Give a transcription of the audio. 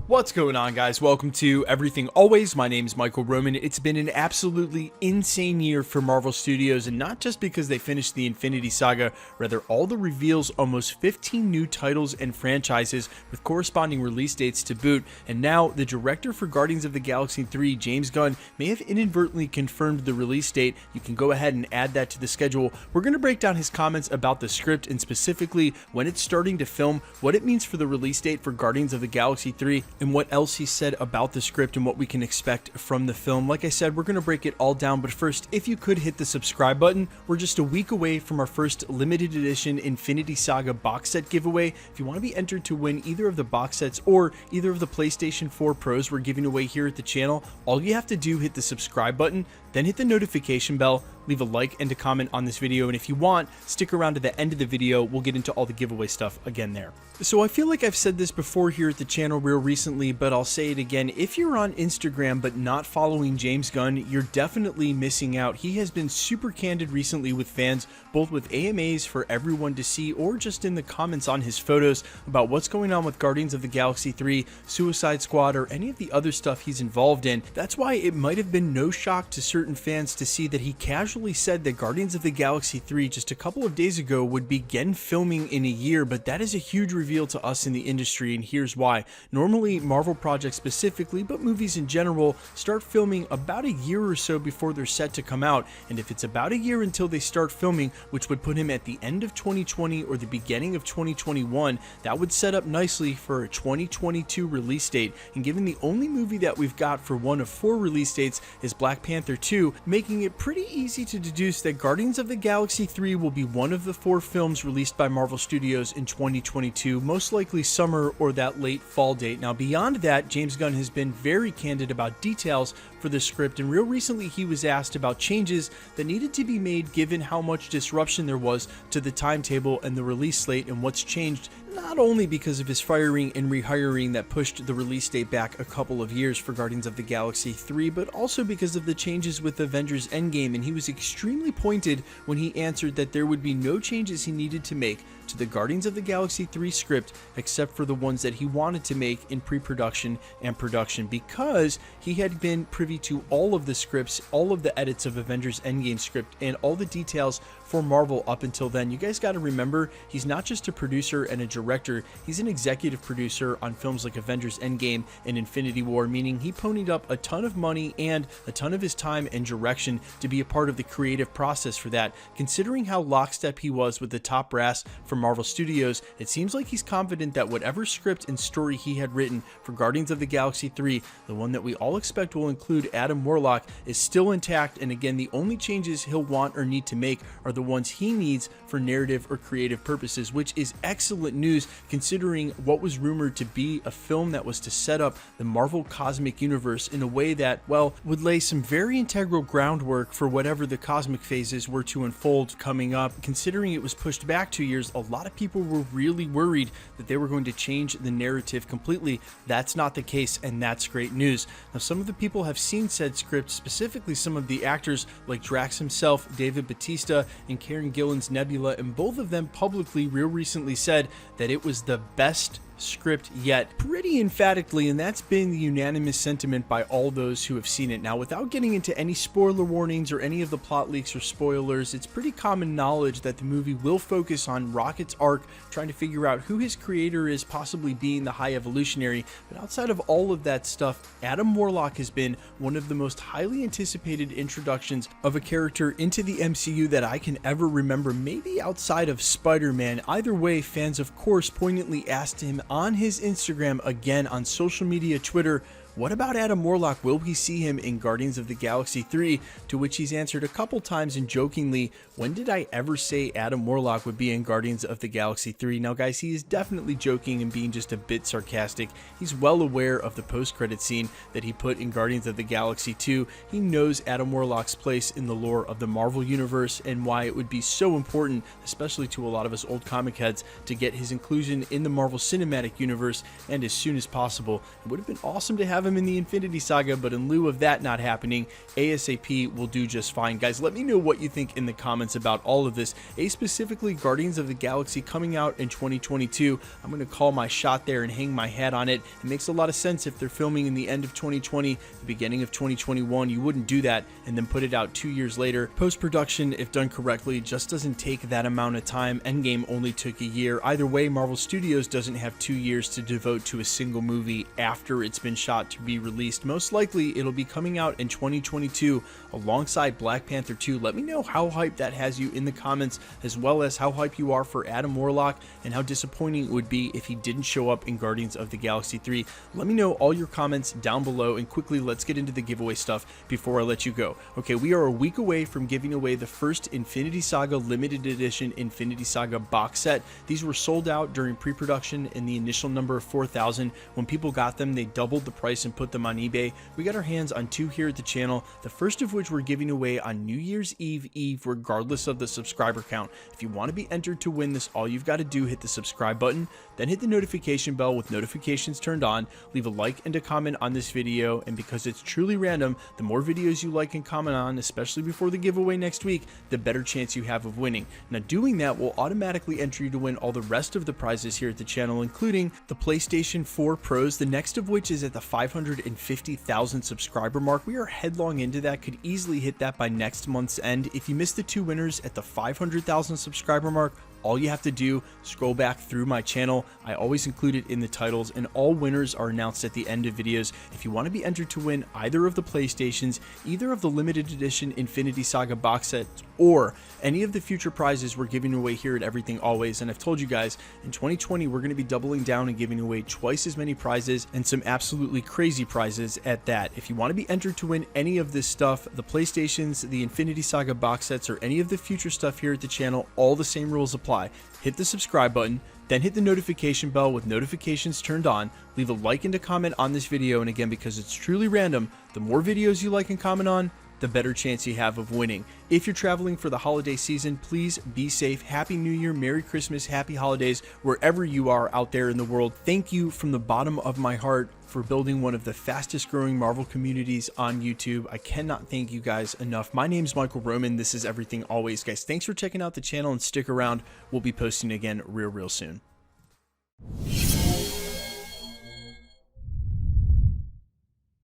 What's going on, guys? Welcome to Everything Always. My name is Michael Roman. It's been an absolutely insane year for Marvel Studios, and not just because they finished the Infinity Saga, rather all the reveals, almost 15 new titles and franchises with corresponding release dates to boot, and now the director for Guardians of the Galaxy 3, James Gunn, may have inadvertently confirmed the release date. You can go ahead and add that to the schedule. We're going to break down his comments about the script and specifically when it's starting to film, what it means for the release date for Guardians of the Galaxy 3, and what else he said about the script and what we can expect from the film. Like I said, we're going to break it all down, but first, if you could hit the subscribe button. We're just a week away from our first limited edition Infinity Saga box set giveaway. If you want to be entered to win either of the box sets or either of the PlayStation 4 Pros we're giving away here at the channel, all you have to do, hit the subscribe button, then hit the notification bell, leave a like and a comment on this video, and if you want, stick around to the end of the video. We'll get into all the giveaway stuff again there. So I feel like I've said this before here at the channel real recently, but I'll say it again. If you're on Instagram but not following James Gunn, you're definitely missing out. He has been super candid recently with fans, both with AMAs for everyone to see or just in the comments on his photos about what's going on with Guardians of the Galaxy 3, Suicide Squad, or any of the other stuff he's involved in. That's why it might have been no shock to certain fans to see that he casually said that Guardians of the Galaxy 3 just a couple of days ago would begin filming in a year, but that is a huge reveal to us in the industry, and here's why. Normally, Marvel projects specifically, but movies in general, start filming about a year or so before they're set to come out, and if it's about a year until they start filming, which would put him at the end of 2020 or the beginning of 2021, that would set up nicely for a 2022 release date, and given the only movie that we've got for one of 4 release dates is Black Panther 2, making it pretty easy to deduce that Guardians of the Galaxy 3 will be one of the 4 films released by Marvel Studios in 2022, most likely summer or that late fall date. Now, beyond that, James Gunn has been very candid about details for the script, and real recently he was asked about changes that needed to be made given how much disruption there was to the timetable and the release slate, and what's changed, not only because of his firing and rehiring that pushed the release date back a couple of years for Guardians of the Galaxy 3, but also because of the changes with Avengers Endgame, and he was extremely pointed when he answered that there would be no changes he needed to make to the Guardians of the Galaxy 3 script except for the ones that he wanted to make in pre-production and production, because he had been privy to all of the scripts, all of the edits of Avengers Endgame script, and all the details for Marvel up until then. You guys got to remember, he's not just a producer and a director, he's an executive producer on films like Avengers Endgame and Infinity War, meaning he ponied up a ton of money and a ton of his time and direction to be a part of the creative process for that. Considering how lockstep he was with the top brass for Marvel Studios, it seems like he's confident that whatever script and story he had written for Guardians of the Galaxy 3, the one that we all expect will include Adam Warlock, is still intact, and again, the only changes he'll want or need to make are the ones he needs for narrative or creative purposes, which is excellent news considering what was rumored to be a film that was to set up the Marvel cosmic universe in a way that, well, would lay some very integral groundwork for whatever the cosmic phases were to unfold coming up. Considering it was pushed back 2 years, a lot of people were really worried that they were going to change the narrative completely. That's not the case, and that's great news. Now, some of the people have seen said script, specifically some of the actors like Drax himself, David Bautista, and Karen Gillan's Nebula, and both of them publicly real recently said that it was the best script yet, pretty emphatically, and that's been the unanimous sentiment by all those who have seen it. Now, without getting into any spoiler warnings or any of the plot leaks or spoilers, it's pretty common knowledge that the movie will focus on Rocket's arc, trying to figure out who his creator is, possibly being the High Evolutionary. But outside of all of that stuff, Adam Warlock has been one of the most highly anticipated introductions of a character into the MCU that I can ever remember, maybe outside of Spider-Man. Either way, fans of course poignantly asked him on his Instagram, again on social media, Twitter, what about Adam Warlock? Will we see him in Guardians of the Galaxy 3? To which he's answered a couple times and jokingly, when did I ever say Adam Warlock would be in Guardians of the Galaxy 3? Now guys, he is definitely joking and being just a bit sarcastic. He's well aware of the post-credit scene that he put in Guardians of the Galaxy 2. He knows Adam Warlock's place in the lore of the Marvel Universe and why it would be so important, especially to a lot of us old comic heads, to get his inclusion in the Marvel Cinematic Universe and as soon as possible. It would have been awesome to have have him in the Infinity Saga, but in lieu of that not happening, ASAP will do just fine. Guys, let me know what you think in the comments about all of this. Specifically, Guardians of the Galaxy coming out in 2022. I'm going to call my shot there and hang my hat on it. It makes a lot of sense if they're filming in the end of 2020, the beginning of 2021. You wouldn't do that and then put it out 2 years later. Post-production, if done correctly, just doesn't take that amount of time. Endgame only took a year. Either way, Marvel Studios doesn't have 2 years to devote to a single movie after it's been shot to be released. Most likely, it'll be coming out in 2022 alongside Black Panther 2. Let me know how hyped that has you in the comments, as well as how hyped you are for Adam Warlock and how disappointing it would be if he didn't show up in Guardians of the Galaxy 3. Let me know all your comments down below, and quickly let's get into the giveaway stuff before I let you go. Okay, we are a week away from giving away the first Infinity Saga limited edition Infinity Saga box set. These were sold out during pre-production in the initial number of 4,000. When people got them, they doubled the price and put them on eBay. We got our hands on 2 here at the channel, the first of which we're giving away on New Year's Eve regardless of the subscriber count. If you want to be entered to win this, all you've got to do, hit the subscribe button, then hit the notification bell with notifications turned on, leave a like and a comment on this video, and because it's truly random, the more videos you like and comment on, especially before the giveaway next week, the better chance you have of winning. Now, doing that will automatically enter you to win all the rest of the prizes here at the channel, including the PlayStation 4 Pros, the next of which is at the 550,000 subscriber mark. We are headlong into that, could easily hit that by next month's end. If you missed the 2 winners at the 500,000 subscriber mark, all you have to do, scroll back through my channel. I always include it in the titles, and all winners are announced at the end of videos. If you want to be entered to win either of the PlayStations, either of the limited edition Infinity Saga box sets, or any of the future prizes we're giving away here at Everything Always, and I've told you guys, in 2020, we're going to be doubling down and giving away twice as many prizes, and some absolutely crazy prizes at that. If you want to be entered to win any of this stuff, the PlayStations, the Infinity Saga box sets, or any of the future stuff here at the channel, all the same rules apply. Hit the subscribe button, then hit the notification bell with notifications turned on, leave a like and a comment on this video, and again, because it's truly random, the more videos you like and comment on, the better chance you have of winning. If you're traveling for the holiday season, please be safe. Happy New Year, Merry Christmas, Happy Holidays, wherever you are out there in the world. Thank you from the bottom of my heart for building one of the fastest growing Marvel communities on YouTube. I cannot thank you guys enough. My name's Michael Roman. This is Everything Always. Guys, thanks for checking out the channel, and stick around. We'll be posting again real soon.